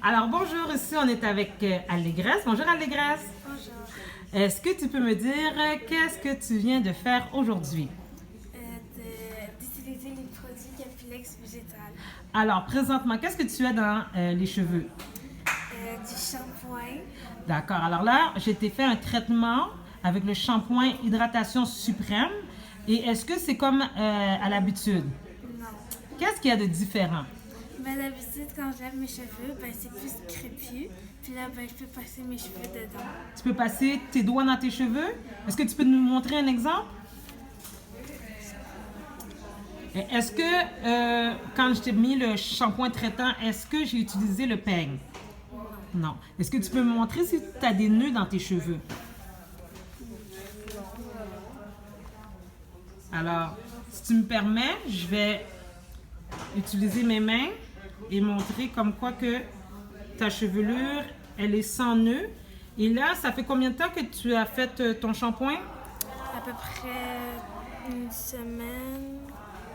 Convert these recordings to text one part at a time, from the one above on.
Alors bonjour, ici on est avec Allégresse. Bonjour Allégresse. Bonjour. Est-ce que tu peux me dire qu'est-ce que tu viens de faire aujourd'hui? D'utiliser les produits Capilex végétal. Alors présentement, qu'est-ce que tu as dans les cheveux? Du shampoing. D'accord, alors là, j'ai été fait un traitement avec le shampoing Hydratation Suprême. Et est-ce que c'est comme à l'habitude? Non. Qu'est-ce qu'il y a de différent? Ben, d'habitude, quand je lave mes cheveux, ben, c'est plus crépus. Puis là, ben, je peux passer mes cheveux dedans. Tu peux passer tes doigts dans tes cheveux? Est-ce que tu peux nous montrer un exemple? Et est-ce que quand je t'ai mis le shampoing traitant, est-ce que j'ai utilisé le peigne? Non. Est-ce que tu peux me montrer si tu as des nœuds dans tes cheveux? Alors, si tu me permets, je vais utiliser mes mains et montrer comme quoi que ta chevelure, elle est sans nœuds. Et là, ça fait combien de temps que tu as fait ton shampoing? À peu près une semaine,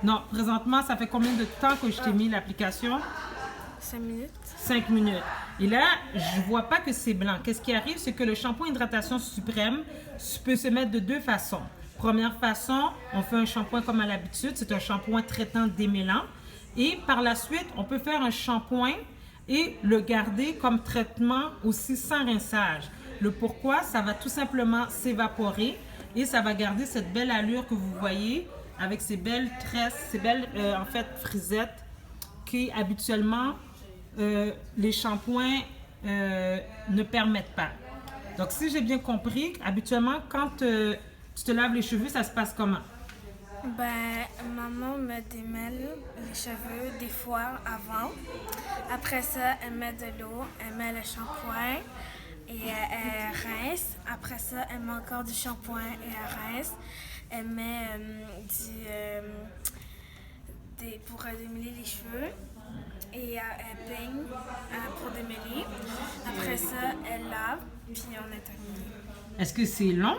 Non, présentement, ça fait combien de temps que je t'ai mis l'application? 5 minutes. 5 minutes. Et là, je vois pas que c'est blanc. Qu'est-ce qui arrive, c'est que le shampoing Hydratation Suprême peut se mettre de deux façons. Première façon, on fait un shampoing comme à l'habitude. C'est un shampoing traitant démêlant. Et par la suite, on peut faire un shampoing et le garder comme traitement aussi sans rinçage. Le pourquoi, ça va tout simplement s'évaporer et ça va garder cette belle allure que vous voyez avec ces belles tresses, ces belles en fait frisettes qui habituellement les shampoings ne permettent pas. Donc si j'ai bien compris, habituellement quand tu te laves les cheveux, ça se passe comment? Ben, maman me démêle les cheveux des fois avant. Après ça, elle met de l'eau, elle met le shampoing et elle rince. Après ça, elle met encore du shampoing et elle rince. Elle met pour démêler les cheveux et elle peigne pour démêler. Après ça, elle lave, puis on est terminé. Est-ce que c'est long?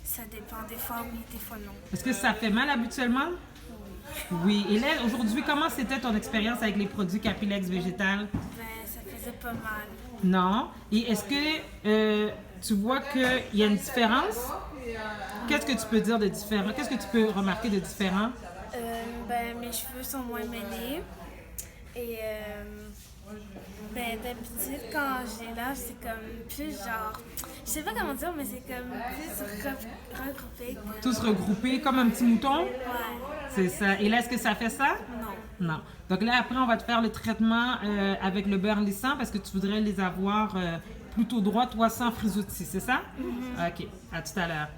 Ça dépend, des fois oui, des fois non. Est-ce que ça fait mal habituellement? Oui. Et là, aujourd'hui, comment c'était ton expérience avec les produits Capilex végétal? Ben, ça faisait pas mal. Non. Et est-ce que tu vois qu'il y a une différence? Qu'est-ce que tu peux dire de différent? Qu'est-ce que tu peux remarquer de différent? Ben, mes cheveux sont moins mêlés. Et ben, d'habitude, quand j'ai l'âge, c'est comme plus genre. Je sais pas comment dire, mais c'est comme plus regroupé. Tous regroupés comme un petit mouton? Ouais. C'est ça. Et là, est-ce que ça fait ça? Non. Non. Donc là, après, on va te faire le traitement avec le beurre lissant parce que tu voudrais les avoir plutôt droits, toi, sans frisottis, c'est ça? OK. À tout à l'heure.